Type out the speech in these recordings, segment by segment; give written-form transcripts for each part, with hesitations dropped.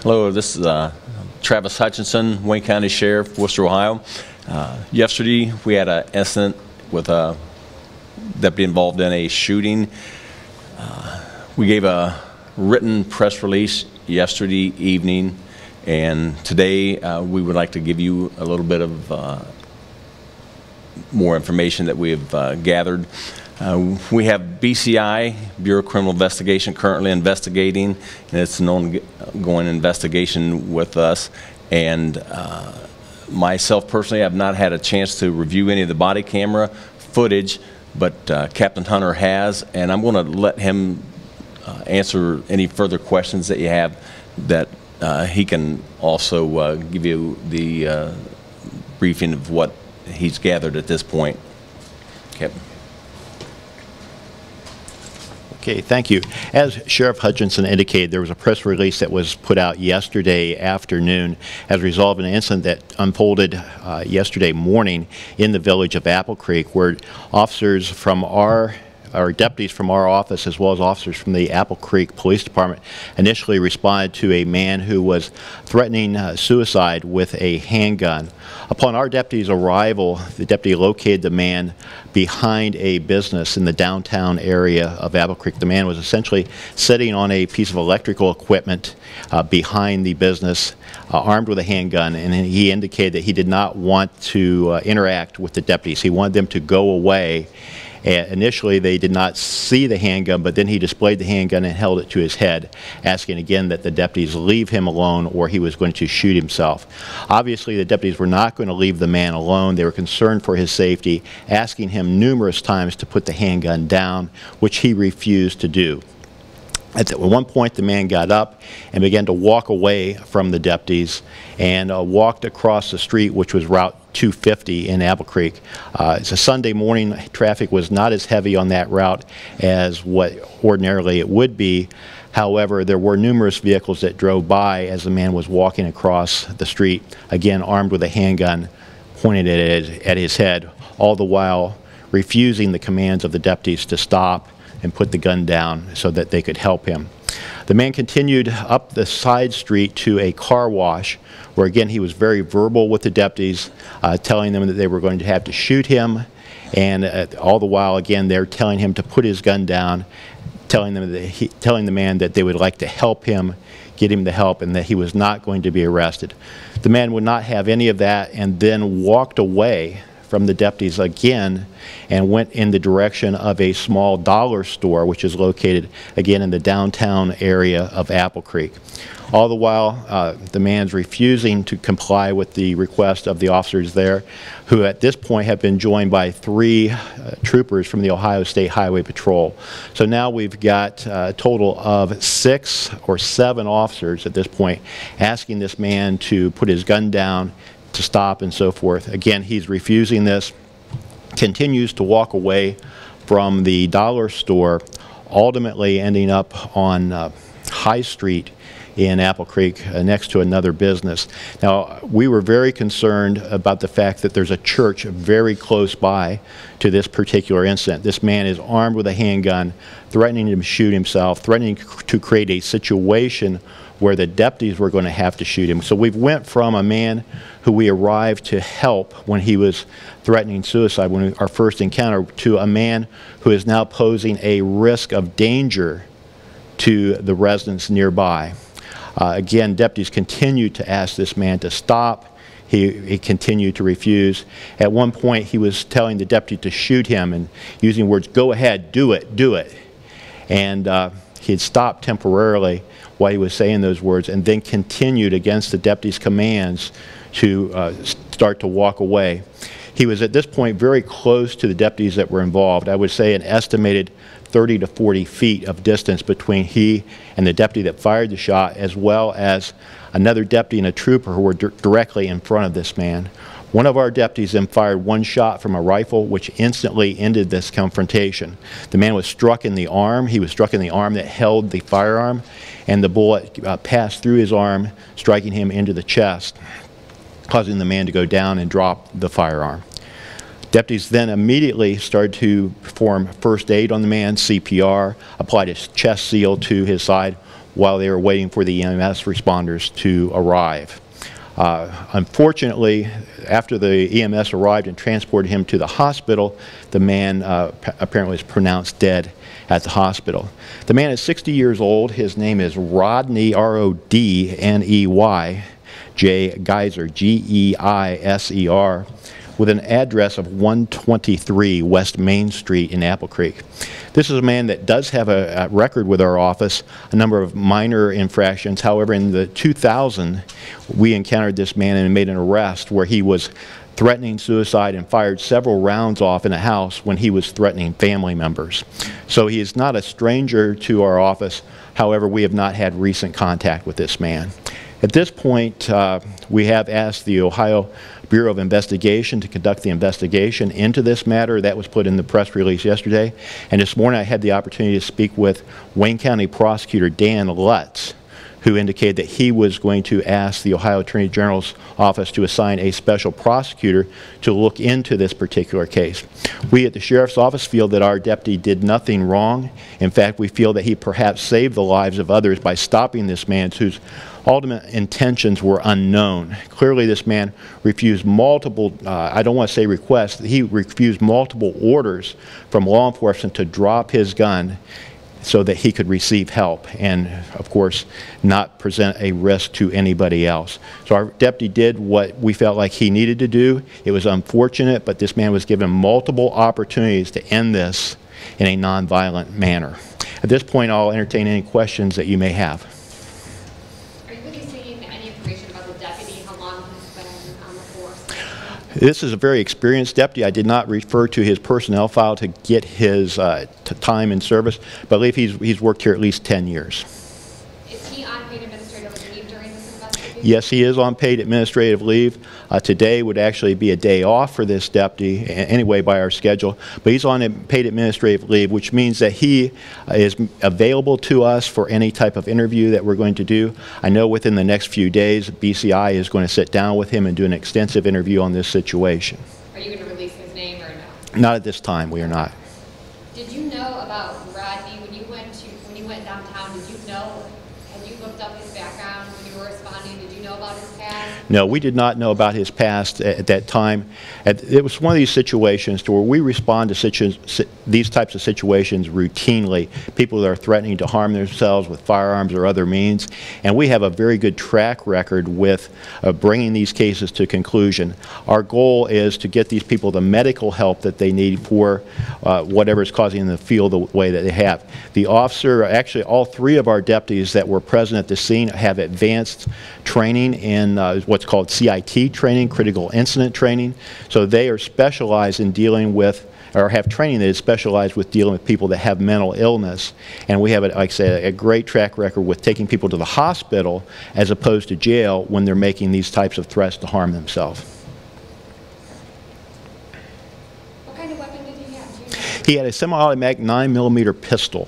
Hello, this is Travis Hutchinson, Wayne County Sheriff, Worcester, Ohio. Yesterday, we had an incident with a deputy involved in a shooting. We gave a written press release yesterday evening, and today we would like to give you a little bit of more information that we have gathered. We have BCI, Bureau of Criminal Investigation, currently investigating, and it's an ongoing investigation with us. And myself personally, I've not had a chance to review any of the body camera footage, but Captain Hunter has, and I'm going to let him answer any further questions that you have, that he can also give you the briefing of what he's gathered at this point. Captain. Okay, thank you. As Sheriff Hutchinson indicated, there was a press release that was put out yesterday afternoon as a result of an incident that unfolded yesterday morning in the village of Apple Creek, where officers from our deputies from our office, as well as officers from the Apple Creek Police Department, initially responded to a man who was threatening suicide with a handgun. Upon our deputies' arrival, the deputy located the man behind a business in the downtown area of Apple Creek. The man was essentially sitting on a piece of electrical equipment behind the business, armed with a handgun, and he indicated that he did not want to interact with the deputies. He wanted them to go away. Initially, they did not see the handgun, but then he displayed the handgun and held it to his head, asking again that the deputies leave him alone or he was going to shoot himself. Obviously, the deputies were not going to leave the man alone. They were concerned for his safety, asking him numerous times to put the handgun down, which he refused to do. At one point, the man got up and began to walk away from the deputies and walked across the street, which was Route 250 in Apple Creek. It's a Sunday morning. Traffic was not as heavy on that route as what ordinarily it would be. However, there were numerous vehicles that drove by as the man was walking across the street, again armed with a handgun pointed at his head, all the while refusing the commands of the deputies to stop and put the gun down so that they could help him. The man continued up the side street to a car wash, where again he was very verbal with the deputies, telling them that they were going to have to shoot him, and all the while again they're telling him to put his gun down, telling the man that they would like to help him, get him the help, and that he was not going to be arrested. The man would not have any of that, and then walked away from the deputies again and went in the direction of a small dollar store, which is located again in the downtown area of Apple Creek. All the while, the man's refusing to comply with the request of the officers there, who at this point have been joined by 3 troopers from the Ohio State Highway Patrol. So now we've got a total of 6 or 7 officers at this point asking this man to put his gun down, to stop, and so forth. Again, he's refusing this, continues to walk away from the dollar store, ultimately ending up on High Street in Apple Creek next to another business. Now, we were very concerned about the fact that there's a church very close by to this particular incident. This man is armed with a handgun, threatening to shoot himself, threatening to create a situation where the deputies were going to have to shoot him. So we've went from a man who we arrived to help when he was threatening suicide, our first encounter, to a man who is now posing a risk of danger to the residents nearby. Again, deputies continued to ask this man to stop. He continued to refuse. At one point, he was telling the deputy to shoot him and using words, "Go ahead, do it, do it." And he had stopped temporarily while he was saying those words, and then continued against the deputy's commands to start to walk away. He was at this point very close to the deputies that were involved. I would say an estimated 30 to 40 feet of distance between he and the deputy that fired the shot, as well as another deputy and a trooper who were directly in front of this man. One of our deputies then fired one shot from a rifle, which instantly ended this confrontation. The man was struck in the arm. He was struck in the arm that held the firearm, and the bullet passed through his arm, striking him into the chest, causing the man to go down and drop the firearm. Deputies then immediately started to perform first aid on the man, CPR, applied a chest seal to his side, while they were waiting for the EMS responders to arrive. Unfortunately, after the EMS arrived and transported him to the hospital, the man apparently was pronounced dead at the hospital. The man is 60 years old. His name is Rodney, R-O-D-N-E-Y, J. Geiser, G-E-I-S-E-R, with an address of 123 West Main Street in Apple Creek. This is a man that does have a record with our office, a number of minor infractions. However, in the 2000, we encountered this man and made an arrest where he was threatening suicide and fired several rounds off in a house when he was threatening family members. So he is not a stranger to our office. However, we have not had recent contact with this man. At this point, we have asked the Ohio Bureau of Investigation to conduct the investigation into this matter. That was put in the press release yesterday. And this morning I had the opportunity to speak with Wayne County Prosecutor Dan Lutz, who indicated that he was going to ask the Ohio Attorney General's office to assign a special prosecutor to look into this particular case. We at the Sheriff's Office feel that our deputy did nothing wrong. In fact, we feel that he perhaps saved the lives of others by stopping this man whose ultimate intentions were unknown. Clearly, this man refused multiple, I don't want to say requests, he refused multiple orders from law enforcement to drop his gun so that he could receive help and, of course, not present a risk to anybody else. So our deputy did what we felt like he needed to do. It was unfortunate, but this man was given multiple opportunities to end this in a nonviolent manner. At this point, I'll entertain any questions that you may have. This is a very experienced deputy. I did not refer to his personnel file to get his time in service, but I believe he's worked here at least 10 years. Is he on paid administrative leave during this investigation? Yes, he is on paid administrative leave. Today would actually be a day off for this deputy anyway by our schedule, but he's on paid administrative leave, which means that he is available to us for any type of interview that we're going to do. I know within the next few days, BCI is going to sit down with him and do an extensive interview on this situation. Are you going to release his name or no? Not at this time, we are not. Did you know about Rodney when you went downtown? Did you know? Had you looked up his background when you were responding? Did you know about his past? No, we did not know about his past at that time. It was one of these situations to where we respond to these types of situations routinely. People that are threatening to harm themselves with firearms or other means, and we have a very good track record with bringing these cases to conclusion. Our goal is to get these people the medical help that they need for whatever is causing them to feel the way that they have. The officer, actually all three of our deputies that were present at the scene have advanced training in what's called CIT training, critical incident training. So they are specialized in dealing with, or have training that is specialized with dealing with people that have mental illness. And we have, like I said, a great track record with taking people to the hospital as opposed to jail when they're making these types of threats to harm themselves. What kind of weapon did he have? He had a semi-automatic 9mm pistol,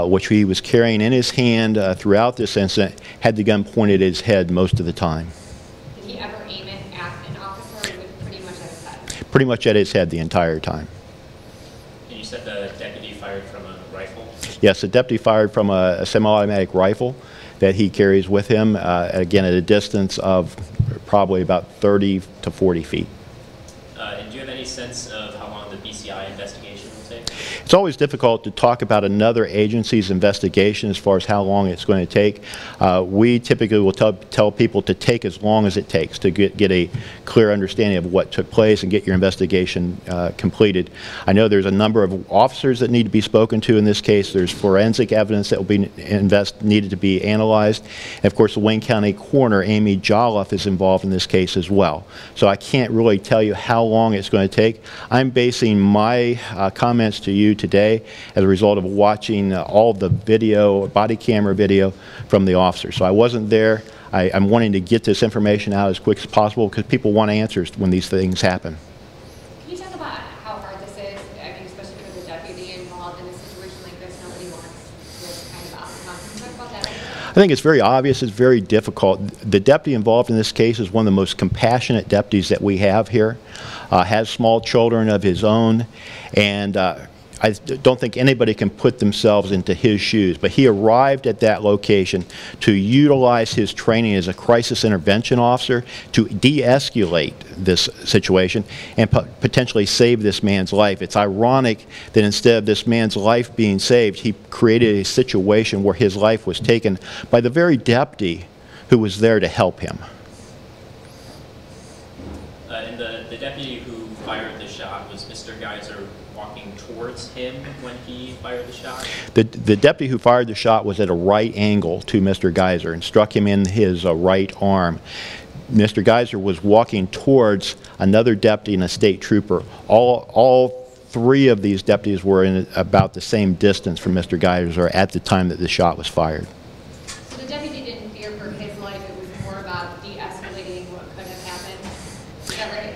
which he was carrying in his hand throughout this incident, had the gun pointed at his head most of the time. Did he ever aim it at an officer, or was it pretty much at his head? Pretty much at his head the entire time. And you said the deputy fired from a rifle? Yes, the deputy fired from a semi-automatic rifle that he carries with him, again at a distance of probably about 30 to 40 feet. And do you have any sense of how long the BCI investigation will take? It's always difficult to talk about another agency's investigation as far as how long it's going to take. We typically will tell people to take as long as it takes to get a clear understanding of what took place and get your investigation completed. I know there's a number of officers that need to be spoken to in this case. There's forensic evidence that will be needed to be analyzed. And of course, the Wayne County coroner, Amy Jolliffe, is involved in this case as well. So I can't really tell you how long it's going to take. I'm basing my comments to you today as a result of watching all of the video, body camera video from the officer. So I wasn't there. I'm wanting to get this information out as quick as possible because people want answers when these things happen. Can you talk about how hard this is? I mean, especially for the deputy involved in a situation like this, nobody wants this kind of outcome. Can you talk about that? I think it's very obvious, it's very difficult. The deputy involved in this case is one of the most compassionate deputies that we have here, has small children of his own, and I don't think anybody can put themselves into his shoes, but he arrived at that location to utilize his training as a crisis intervention officer to de-escalate this situation and potentially save this man's life. It's ironic that instead of this man's life being saved, he created a situation where his life was taken by the very deputy who was there to help him. And the deputy who fired the shot, was Mr. Geiser walking towards him when he fired the shot? The deputy who fired the shot was at a right angle to Mr. Geiser and struck him in his right arm. Mr. Geiser was walking towards another deputy and a state trooper. All three of these deputies were in about the same distance from Mr. Geiser at the time that the shot was fired. So the deputy didn't fear for his life, it was more about de-escalating what could have happened? Is that right?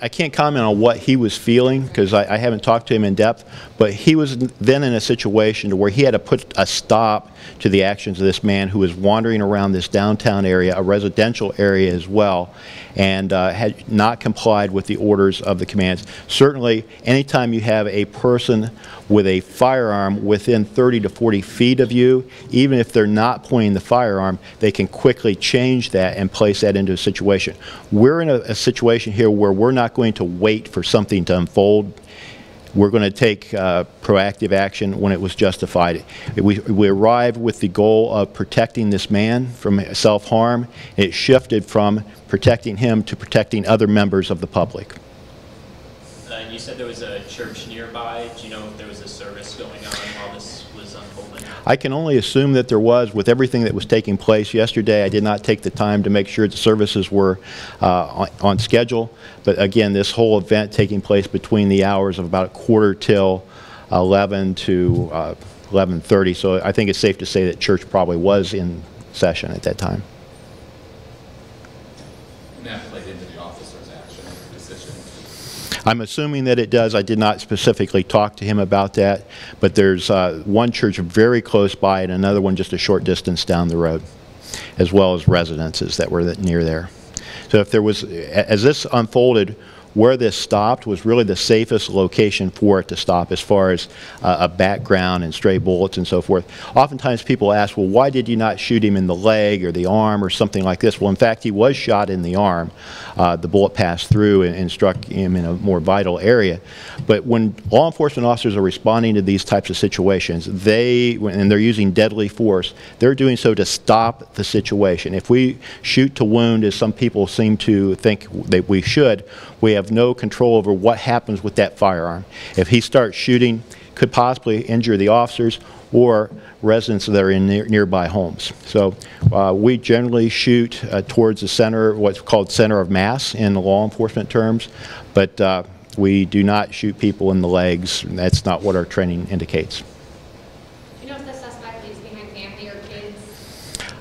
I can't comment on what he was feeling because I haven't talked to him in depth, but he was then in a situation to where he had to put a stop to the actions of this man who was wandering around this downtown area, a residential area as well, and had not complied with the orders of the commands. Certainly, anytime you have a person with a firearm within 30 to 40 feet of you, even if they're not pointing the firearm, they can quickly change that and place that into a situation. We're in a situation here where we're not going to wait for something to unfold. We're going to take proactive action when it was justified. We arrived with the goal of protecting this man from self-harm. It shifted from protecting him to protecting other members of the public. And you said there was a church nearby. Do you know if there was a service going on while this was unfolding? I can only assume that there was. With everything that was taking place yesterday, I did not take the time to make sure the services were on schedule. But again, this whole event taking place between the hours of about 11:15 to 11:30. So I think it's safe to say that church probably was in session at that time. And that played into the officer's action or decision? I'm assuming that it does. I did not specifically talk to him about that, but there's one church very close by and another one just a short distance down the road, as well as residences that were near there. So if there was, as this unfolded, where this stopped was really the safest location for it to stop as far as a background and stray bullets and so forth. Oftentimes people ask, well, why did you not shoot him in the leg or the arm or something like this? Well, in fact, he was shot in the arm. The bullet passed through and struck him in a more vital area. But when law enforcement officers are responding to these types of situations, and they're using deadly force, they're doing so to stop the situation. If we shoot to wound, as some people seem to think that we should, we have no control over what happens with that firearm. If he starts shooting, could possibly injure the officers or residents that are in nearby homes. So we generally shoot towards the center, what's called center of mass in the law enforcement terms, but we do not shoot people in the legs. That's not what our training indicates. Do you know if the suspect leaves behind family or kids?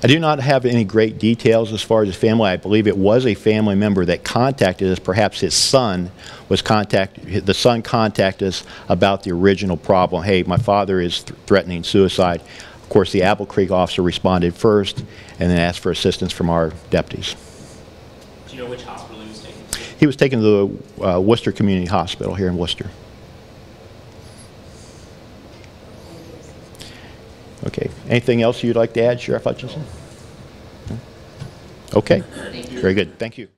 I do not have any great details as far as his family. I believe it was a family member that contacted us. Perhaps his son was contacted. The son contacted us about the original problem. Hey, my father is threatening suicide. Of course, the Apple Creek officer responded first and then asked for assistance from our deputies. Do you know which hospital he was taken to? He was taken to the Worcester Community Hospital here in Worcester. Okay. Anything else you'd like to add, Sheriff Hutchinson? Okay. Very good. Thank you.